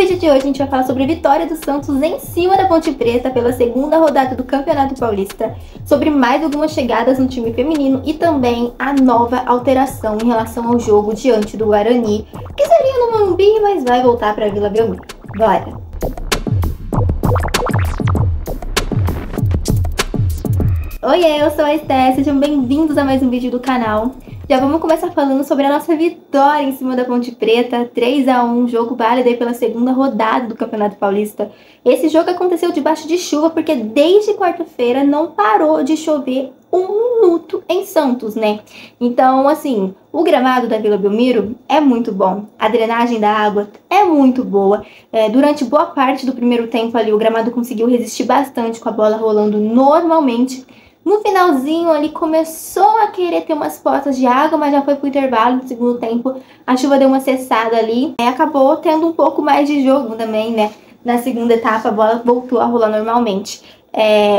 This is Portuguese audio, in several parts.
vídeo de hoje a gente vai falar sobre a vitória do Santos em cima da Ponte Preta pela segunda rodada do Campeonato Paulista, sobre mais algumas chegadas no time feminino e também a nova alteração em relação ao jogo diante do Guarani, que seria no Morumbi, mas vai voltar para a Vila Belmiro. Bora! Oiê, eu sou a Esté, sejam bem-vindos a mais um vídeo do canal. Já vamos começar falando sobre a nossa vitória em cima da Ponte Preta, 3-1, jogo válido aí pela segunda rodada do Campeonato Paulista. Esse jogo aconteceu debaixo de chuva porque desde quarta-feira não parou de chover um minuto em Santos, né? Então, assim, o gramado da Vila Belmiro é muito bom, a drenagem da água é muito boa. Durante boa parte do primeiro tempo ali, o gramado conseguiu resistir bastante com a bola rolando normalmente. No finalzinho ali começou a querer ter umas poças de água, mas já foi pro intervalo. No segundo tempo a chuva deu uma cessada ali. Acabou tendo um pouco mais de jogo também, né? Na segunda etapa a bola voltou a rolar normalmente.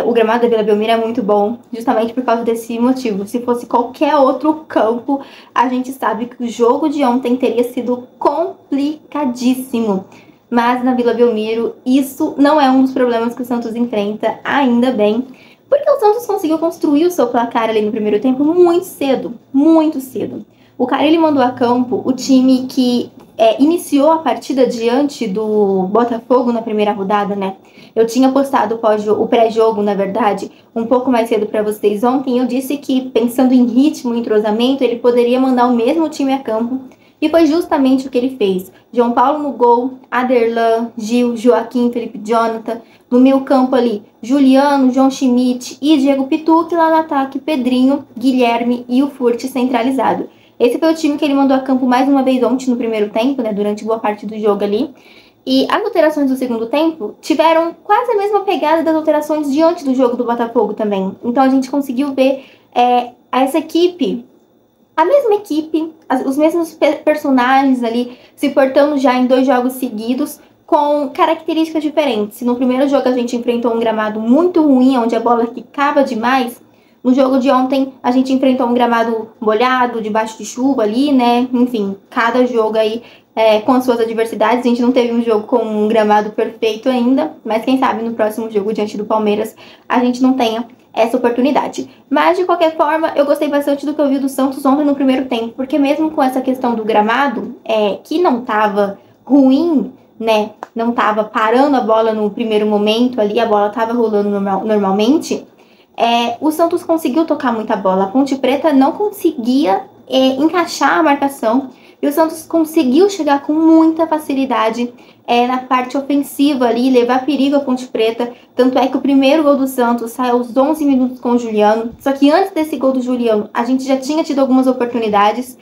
O gramado da Vila Belmiro é muito bom, justamente por causa desse motivo. Se fosse qualquer outro campo, a gente sabe que o jogo de ontem teria sido complicadíssimo. Mas na Vila Belmiro isso não é um dos problemas que o Santos enfrenta, ainda bem. Porque o Santos conseguiu construir o seu placar ali no primeiro tempo muito cedo, muito cedo. O Carille mandou a campo o time que iniciou a partida diante do Botafogo na primeira rodada, né? Eu tinha postado o pré-jogo, na verdade, um pouco mais cedo para vocês ontem. Eu disse que, pensando em ritmo e entrosamento, ele poderia mandar o mesmo time a campo. E foi justamente o que ele fez. João Paulo no gol, Aderlan, Gil, Joaquim, Felipe Jonathan. No meio campo ali, Juliano, João Schmidt e Diego Pitucci. Lá no ataque, Pedrinho, Guilherme e o Furt centralizado. Esse foi o time que ele mandou a campo mais uma vez ontem no primeiro tempo, né, durante boa parte do jogo ali. E as alterações do segundo tempo tiveram quase a mesma pegada das alterações diante do jogo do Botafogo também. Então a gente conseguiu ver essa equipe, a mesma equipe, os mesmos personagens ali se portando já em 2 jogos seguidos com características diferentes. Se no primeiro jogo a gente enfrentou um gramado muito ruim, onde a bola quicava demais, no jogo de ontem a gente enfrentou um gramado molhado, debaixo de chuva ali, né? Enfim, cada jogo aí com as suas adversidades. A gente não teve um jogo com um gramado perfeito ainda, mas quem sabe no próximo jogo diante do Palmeiras a gente não tenha essa oportunidade. Mas, de qualquer forma, eu gostei bastante do que eu vi do Santos ontem no primeiro tempo, porque mesmo com essa questão do gramado, que não tava ruim, né, não tava parando a bola no primeiro momento ali, a bola tava rolando normalmente, o Santos conseguiu tocar muita bola. A Ponte Preta não conseguia encaixar a marcação, e o Santos conseguiu chegar com muita facilidade na parte ofensiva ali, levar perigo à Ponte Preta. Tanto é que o primeiro gol do Santos sai aos 11 minutos com o Juliano. Só que antes desse gol do Juliano, a gente já tinha tido algumas oportunidades.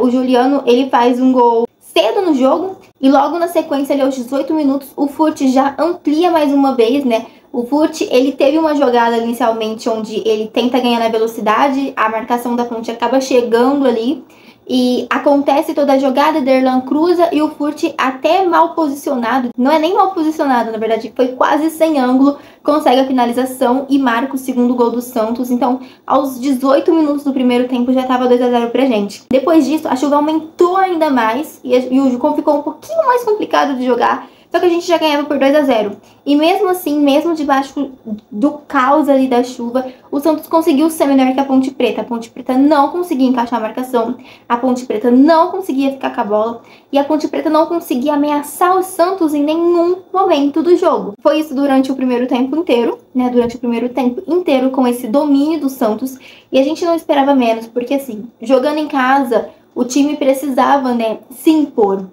O Juliano, ele faz um gol cedo no jogo. E logo na sequência, ali aos 18 minutos, o Furt já amplia mais uma vez, né? O Furt, ele teve uma jogada inicialmente onde ele tenta ganhar na velocidade. A marcação da Ponte acaba chegando ali. E acontece toda a jogada, Derlan cruza e o Furt, até mal posicionado, não é nem mal posicionado, na verdade, foi quase sem ângulo, consegue a finalização e marca o segundo gol do Santos. Então, aos 18 minutos do primeiro tempo já estava 2-0 pra gente. Depois disso, a chuva aumentou ainda mais e o jogo ficou um pouquinho mais complicado de jogar. Só que a gente já ganhava por 2-0. E mesmo assim, mesmo debaixo do caos ali da chuva, o Santos conseguiu ser melhor que a Ponte Preta. A Ponte Preta não conseguia encaixar a marcação. A Ponte Preta não conseguia ficar com a bola. E a Ponte Preta não conseguia ameaçar o Santos em nenhum momento do jogo. Foi isso durante o primeiro tempo inteiro, né? Durante o primeiro tempo inteiro com esse domínio do Santos. E a gente não esperava menos, porque assim, jogando em casa, o time precisava, né, se impor.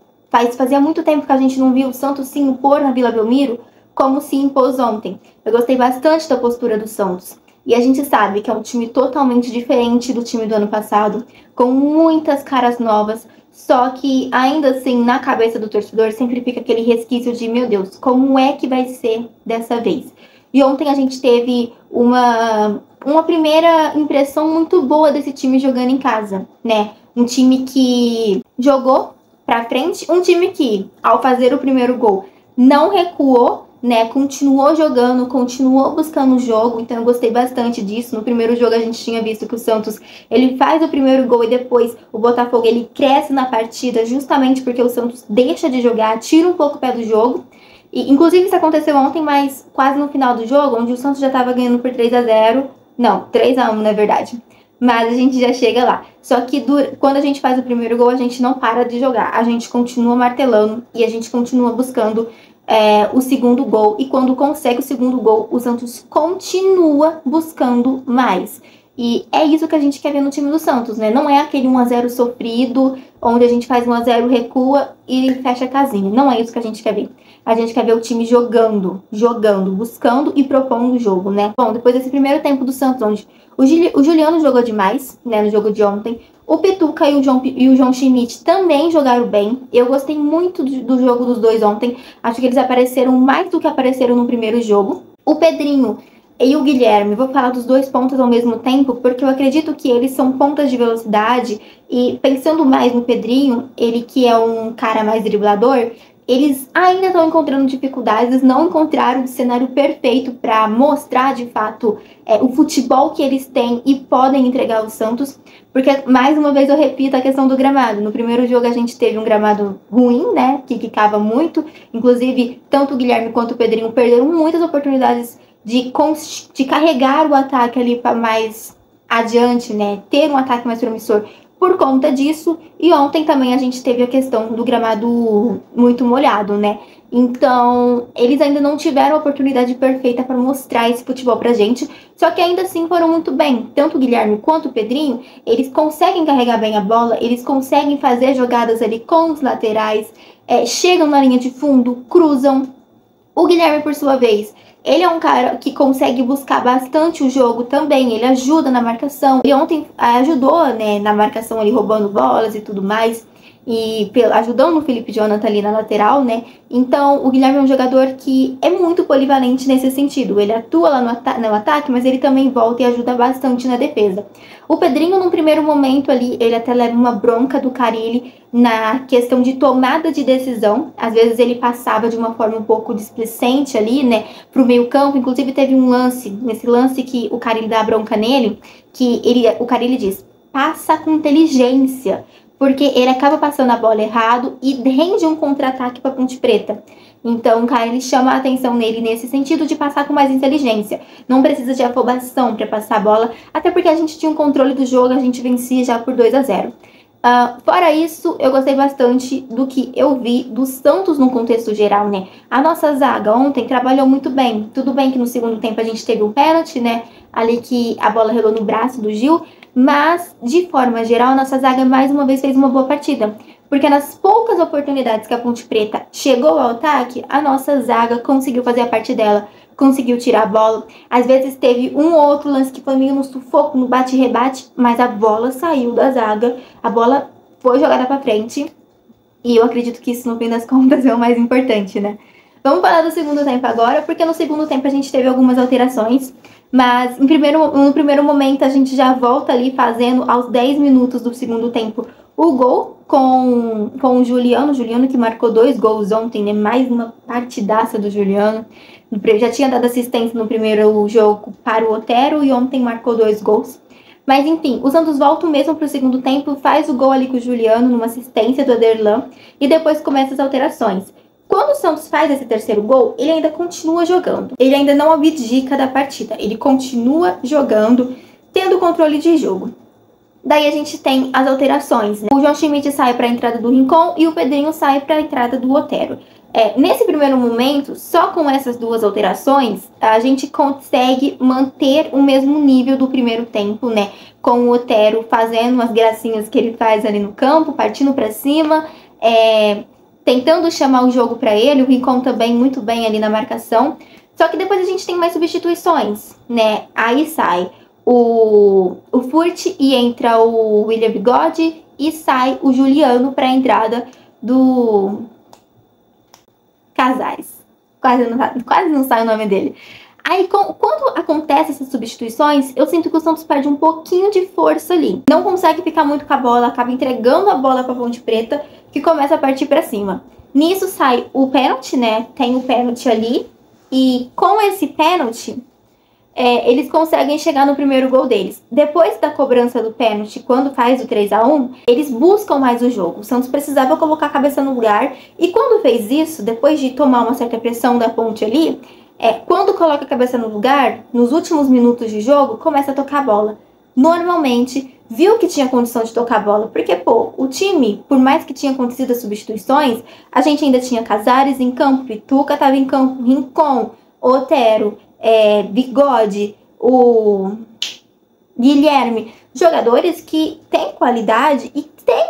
Fazia muito tempo que a gente não viu o Santos se impor na Vila Belmiro como se impôs ontem. Eu gostei bastante da postura do Santos. E a gente sabe que é um time totalmente diferente do time do ano passado, com muitas caras novas, só que ainda assim, na cabeça do torcedor, sempre fica aquele resquício de, meu Deus, como é que vai ser dessa vez? E ontem a gente teve uma primeira impressão muito boa desse time jogando em casa, né? Um time que jogou pra frente, um time que, ao fazer o primeiro gol, não recuou né, continuou jogando, continuou buscando o jogo, então eu gostei bastante disso. No primeiro jogo a gente tinha visto que o Santos, ele faz o primeiro gol e depois o Botafogo, ele cresce na partida justamente porque o Santos deixa de jogar, tira um pouco o pé do jogo. E, inclusive isso aconteceu ontem, mas quase no final do jogo, onde o Santos já estava ganhando por 3-0, não, 3-1 na verdade. Mas a gente já chega lá. Só que quando a gente faz o primeiro gol, a gente não para de jogar. A gente continua martelando e a gente continua buscando o segundo gol. E quando consegue o segundo gol, o Santos continua buscando mais. E é isso que a gente quer ver no time do Santos, né? Não é aquele 1-0 sofrido, onde a gente faz 1-0, recua e fecha a casinha. Não é isso que a gente quer ver. A gente quer ver o time jogando, buscando e propondo o jogo, né? Bom, depois desse primeiro tempo do Santos, onde o Juliano jogou demais, né, no jogo de ontem. O Pituca e o João Schmidt também jogaram bem. Eu gostei muito do jogo dos dois ontem. Acho que eles apareceram mais do que apareceram no primeiro jogo. O Pedrinho e o Guilherme, vou falar dos dois pontas ao mesmo tempo, porque eu acredito que eles são pontas de velocidade. E pensando mais no Pedrinho, ele que é um cara mais driblador, eles ainda estão encontrando dificuldades, não encontraram o cenário perfeito para mostrar de fato o futebol que eles têm e podem entregar ao Santos, porque mais uma vez eu repito a questão do gramado. No primeiro jogo a gente teve um gramado ruim, né, que quicava muito, inclusive tanto o Guilherme quanto o Pedrinho perderam muitas oportunidades de carregar o ataque ali para mais adiante, né, ter um ataque mais promissor por conta disso. E ontem também a gente teve a questão do gramado muito molhado, né? Então, eles ainda não tiveram a oportunidade perfeita para mostrar esse futebol pra gente, só que ainda assim foram muito bem. Tanto o Guilherme quanto o Pedrinho, eles conseguem carregar bem a bola, eles conseguem fazer jogadas ali com os laterais, chegam na linha de fundo, cruzam. O Guilherme, por sua vez, ele é um cara que consegue buscar bastante o jogo também, ele ajuda na marcação. Ele ontem ajudou, né, na marcação ali, roubando bolas e tudo mais, e ajudando o Felipe Jonathan ali na lateral, né? Então, o Guilherme é um jogador que é muito polivalente nesse sentido. Ele atua lá no ataque, mas ele também volta e ajuda bastante na defesa. O Pedrinho, num primeiro momento ali, ele até leva uma bronca do Carille na questão de tomada de decisão. Às vezes ele passava de uma forma um pouco displicente ali, né, pro meio campo. Inclusive teve um lance, nesse lance que o Carille dá a bronca nele, que o Carille diz, passa com inteligência, porque ele acaba passando a bola errado e rende um contra-ataque para Ponte Preta. Então, o Carille chama a atenção nele nesse sentido de passar com mais inteligência. Não precisa de afobação para passar a bola, até porque a gente tinha um controle do jogo, a gente vencia já por 2-0. Fora isso, eu gostei bastante do que eu vi do Santos no contexto geral, né? A nossa zaga ontem trabalhou muito bem. Tudo bem que no segundo tempo a gente teve um pênalti, né? Ali que a bola relou no braço do Gil. Mas, de forma geral, a nossa zaga mais uma vez fez uma boa partida. Porque nas poucas oportunidades que a Ponte Preta chegou ao ataque, a nossa zaga conseguiu fazer a parte dela. Conseguiu tirar a bola. Às vezes teve um ou outro lance que foi meio no sufoco, no bate-rebate, mas a bola saiu da zaga. A bola foi jogada pra frente. E eu acredito que isso, no fim das contas, é o mais importante, né? Vamos falar do segundo tempo agora, porque no segundo tempo a gente teve algumas alterações. Mas no primeiro momento a gente já volta ali fazendo aos 10 minutos do segundo tempo o gol com o Juliano que marcou 2 gols ontem, né? Mais uma partidaça do Juliano. Já tinha dado assistência no primeiro jogo para o Otero e ontem marcou 2 gols. Mas enfim, o Santos volta mesmo para o segundo tempo, faz o gol ali com o Juliano numa assistência do Aderlan e depois começa as alterações. Quando o Santos faz esse terceiro gol, ele ainda continua jogando. Ele ainda não abdica da partida. Ele continua jogando, tendo controle de jogo. Daí a gente tem as alterações, né? O João Schmidt sai para a entrada do Rincon e o Pedrinho sai para a entrada do Otero. Nesse primeiro momento, só com essas duas alterações, a gente consegue manter o mesmo nível do primeiro tempo, né? Com o Otero fazendo as gracinhas que ele faz ali no campo, partindo para cima, tentando chamar o jogo para ele. O Rincon também muito bem ali na marcação. Só que depois a gente tem mais substituições, né? Aí sai o Furt e entra o William Bigode e sai o Juliano para a entrada do Casares. Quase não sai o nome dele. Aí, quando acontecem essas substituições, eu sinto que o Santos perde um pouquinho de força ali. Não consegue ficar muito com a bola, acaba entregando a bola para Ponte Preta, que começa a partir para cima. Nisso sai o pênalti, né? Tem o pênalti ali. E com esse pênalti, eles conseguem chegar no primeiro gol deles. Depois da cobrança do pênalti, quando faz o 3-1, eles buscam mais o jogo. O Santos precisava colocar a cabeça no lugar. E quando fez isso, depois de tomar uma certa pressão da Ponte ali, quando coloca a cabeça no lugar, nos últimos minutos de jogo, começa a tocar a bola. Normalmente, viu que tinha condição de tocar a bola. Porque, o time, por mais que tinha acontecido as substituições, a gente ainda tinha Casares em campo, Pituca estava em campo, Rincon, Otero, Bigode, o Guilherme, jogadores que têm qualidade e têm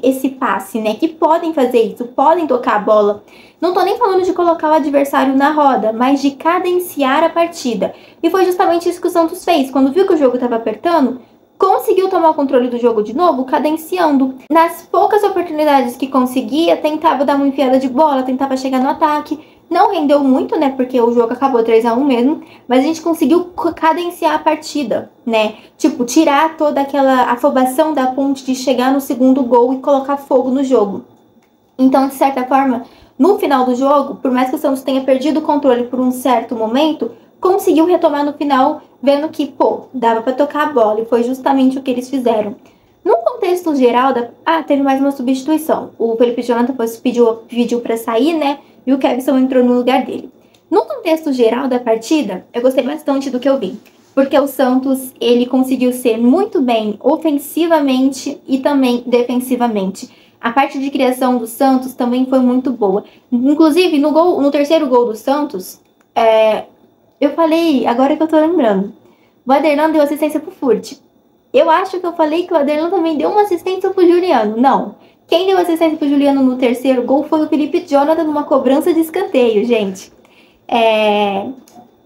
esse passe, né? Que podem fazer isso, podem tocar a bola. Não tô nem falando de colocar o adversário na roda, mas de cadenciar a partida. E foi justamente isso que o Santos fez. Quando viu que o jogo estava apertando, conseguiu tomar o controle do jogo de novo, cadenciando. Nas poucas oportunidades que conseguia, tentava dar uma enfiada de bola, tentava chegar no ataque. Não rendeu muito, né, porque o jogo acabou 3-1 mesmo, mas a gente conseguiu cadenciar a partida, né? Tipo, tirar toda aquela afobação da Ponte de chegar no segundo gol e colocar fogo no jogo. Então, de certa forma, no final do jogo, por mais que o Santos tenha perdido o controle por um certo momento, conseguiu retomar no final, vendo que, dava pra tocar a bola, e foi justamente o que eles fizeram. No contexto geral, teve mais uma substituição. O Felipe Jonathan pediu pra sair, né? E o Kevson entrou no lugar dele. No contexto geral da partida, eu gostei bastante do que eu vi. Porque o Santos, ele conseguiu ser muito bem ofensivamente e também defensivamente. A parte de criação do Santos também foi muito boa. Inclusive, no terceiro gol do Santos, eu falei, agora que eu tô lembrando, o Aderlan deu assistência pro Furt. Eu acho que eu falei que o Aderlan também deu uma assistência pro Juliano. Não. Quem deu assistência pro Juliano no terceiro gol foi o Felipe Jonathan numa cobrança de escanteio, gente.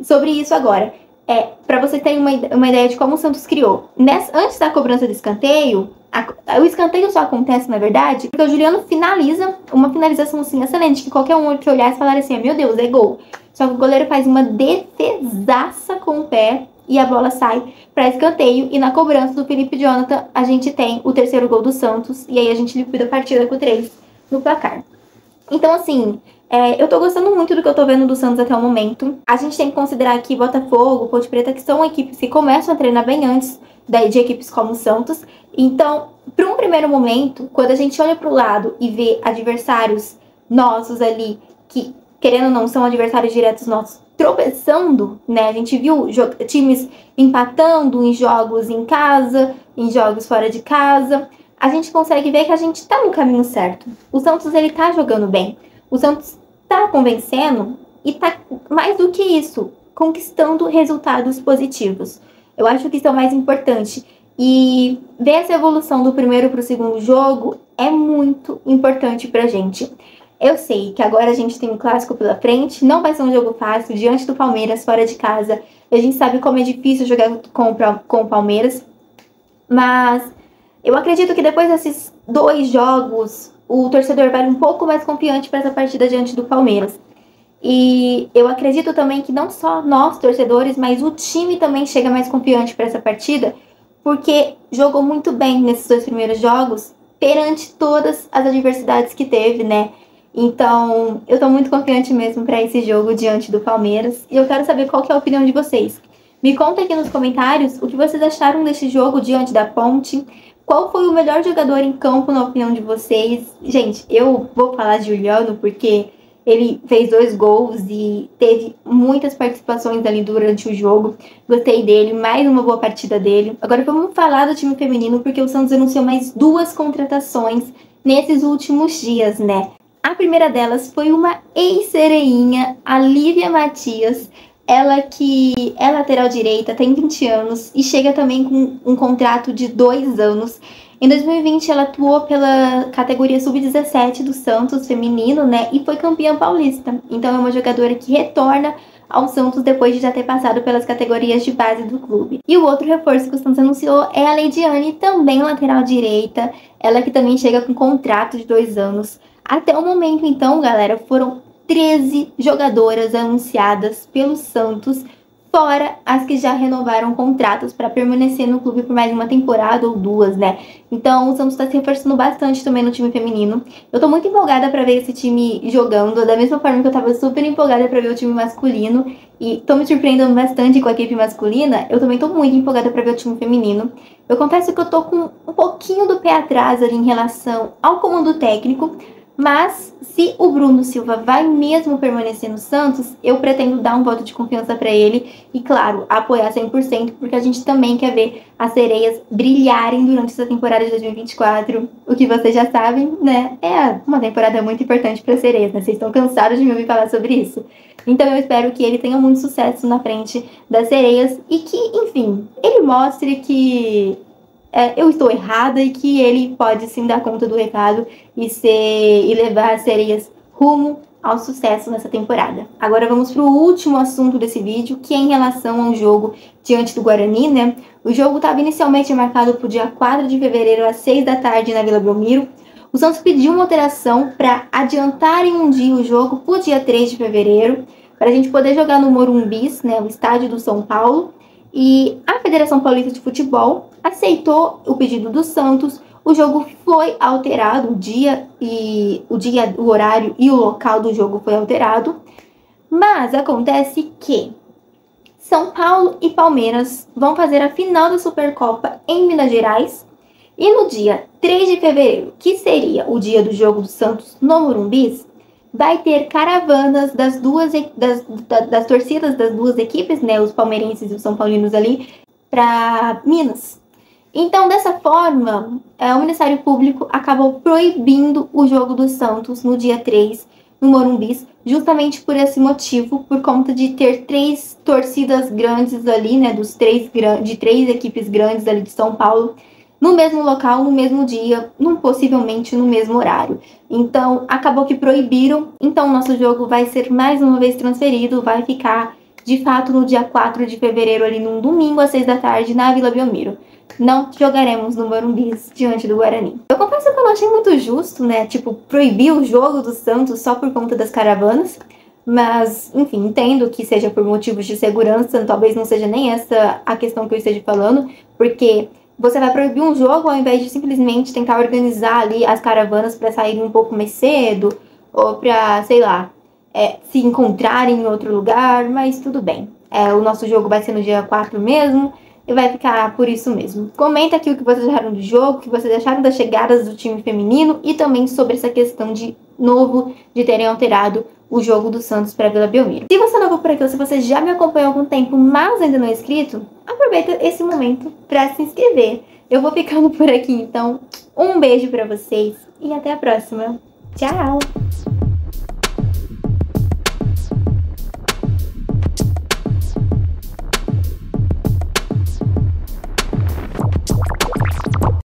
Sobre isso agora. Para você ter uma ideia de como o Santos criou. Antes da cobrança de escanteio, o escanteio só acontece, na verdade, porque o Juliano finaliza uma finalização assim excelente, que qualquer um que olhasse falaria assim, meu Deus, é gol. Só que o goleiro faz uma defesaça com o pé e a bola sai para escanteio. E na cobrança do Felipe Jonathan, a gente tem o terceiro gol do Santos. E aí a gente liquida a partida com 3 no placar. Então, assim, eu tô gostando muito do que eu tô vendo do Santos até o momento. A gente tem que considerar aqui Botafogo, Ponte Preta, que são equipes que começam a treinar bem antes de equipes como o Santos. Então, para um primeiro momento, quando a gente olha pro lado e vê adversários nossos ali, que, querendo ou não, são adversários diretos nossos, tropeçando, né? A gente viu times empatando em jogos em casa, em jogos fora de casa. A gente consegue ver que a gente tá no caminho certo. O Santos, ele tá jogando bem. O Santos tá convencendo e tá, mais do que isso, conquistando resultados positivos. Eu acho que isso é o mais importante. E ver essa evolução do primeiro pro segundo jogo é muito importante pra gente. Eu sei que agora a gente tem um clássico pela frente, não vai ser um jogo fácil, diante do Palmeiras, fora de casa. A gente sabe como é difícil jogar com o Palmeiras, mas eu acredito que depois desses 2 jogos, o torcedor vai um pouco mais confiante para essa partida diante do Palmeiras. E eu acredito também que não só nós, torcedores, mas o time também chega mais confiante para essa partida, porque jogou muito bem nesses 2 primeiros jogos, perante todas as adversidades que teve, né? Então, eu tô muito confiante mesmo para esse jogo diante do Palmeiras. E eu quero saber qual que é a opinião de vocês. Me contem aqui nos comentários o que vocês acharam desse jogo diante da Ponte. Qual foi o melhor jogador em campo, na opinião de vocês? Gente, eu vou falar de Juliano porque ele fez 2 gols e teve muitas participações ali durante o jogo. Gostei dele, mais uma boa partida dele. Agora vamos falar do time feminino, porque o Santos anunciou mais 2 contratações nesses últimos dias, né? A primeira delas foi uma ex-sereinha, a Lívia Matias. Ela que é lateral direita, tem 20 anos e chega também com um contrato de 2 anos. Em 2020, ela atuou pela categoria sub-17 do Santos feminino, né? E foi campeã paulista. Então é uma jogadora que retorna ao Santos depois de já ter passado pelas categorias de base do clube. E o outro reforço que o Santos anunciou é a Leidiane, também lateral direita. Ela que também chega com contrato de 2 anos. Até o momento, então, galera, foram 13 jogadoras anunciadas pelo Santos fora as que já renovaram contratos para permanecer no clube por mais uma temporada ou duas, né? Então o Santos está se reforçando bastante também no time feminino. Eu tô muito empolgada para ver esse time jogando, da mesma forma que eu tava super empolgada para ver o time masculino. E tô me surpreendendo bastante com a equipe masculina, eu também tô muito empolgada para ver o time feminino. Eu confesso que eu tô com um pouquinho do pé atrás ali em relação ao comando técnico, mas se o Bruno Silva vai mesmo permanecer no Santos, eu pretendo dar um voto de confiança para ele e, claro, apoiar 100%, porque a gente também quer ver as sereias brilharem durante essa temporada de 2024. O que vocês já sabem, né? É uma temporada muito importante para as sereias, né? Vocês estão cansados de me ouvir falar sobre isso. Então eu espero que ele tenha muito sucesso na frente das sereias e que, enfim, ele mostre que eu estou errada e que ele pode sim dar conta do recado e levar as sereias rumo ao sucesso nessa temporada. Agora vamos para o último assunto desse vídeo, que é em relação ao jogo diante do Guarani, né? O jogo estava inicialmente marcado para o dia 4 de fevereiro às 6 da tarde na Vila Belmiro. O Santos pediu uma alteração para adiantarem um dia o jogo para o dia 3 de fevereiro, para a gente poder jogar no Morumbis, né, o estádio do São Paulo. E a Federação Paulista de Futebol aceitou o pedido do Santos. O jogo foi alterado, o horário e o local do jogo foi alterado. Mas acontece que São Paulo e Palmeiras vão fazer a final da Supercopa em Minas Gerais. E no dia 3 de fevereiro, que seria o dia do jogo do Santos no Morumbis, vai ter caravanas das torcidas das duas equipes, né, os palmeirenses e os são paulinos ali, para Minas. Então, dessa forma, o Ministério Público acabou proibindo o jogo do Santos no dia 3, no Morumbis, justamente por esse motivo, por conta de ter 3 torcidas grandes ali, né, de 3 equipes grandes ali de São Paulo, no mesmo local, no mesmo dia, possivelmente no mesmo horário. Então, acabou que proibiram. Então, o nosso jogo vai ser mais uma vez transferido, vai ficar, de fato, no dia 4 de fevereiro, ali num domingo, às 6 da tarde, na Vila Belmiro. Não jogaremos no Morumbis diante do Guarani. Eu confesso que eu não achei muito justo, né? Tipo, proibir o jogo do Santos só por conta das caravanas. Mas, enfim, entendo que seja por motivos de segurança. Talvez não seja nem essa a questão que eu esteja falando, porque você vai proibir um jogo ao invés de simplesmente tentar organizar ali as caravanas para saírem um pouco mais cedo ou para, sei lá, se encontrarem em outro lugar, mas tudo bem. O nosso jogo vai ser no dia 4 mesmo e vai ficar por isso mesmo. Comenta aqui o que vocês acharam do jogo, o que vocês acharam das chegadas do time feminino e também sobre essa questão de terem alterado o jogo do Santos para Vila Belmiro. Se você é novo por aqui ou se você já me acompanhou há algum tempo, mas ainda não é inscrito, aproveita esse momento para se inscrever. Eu vou ficando por aqui, então um beijo para vocês e até a próxima. Tchau!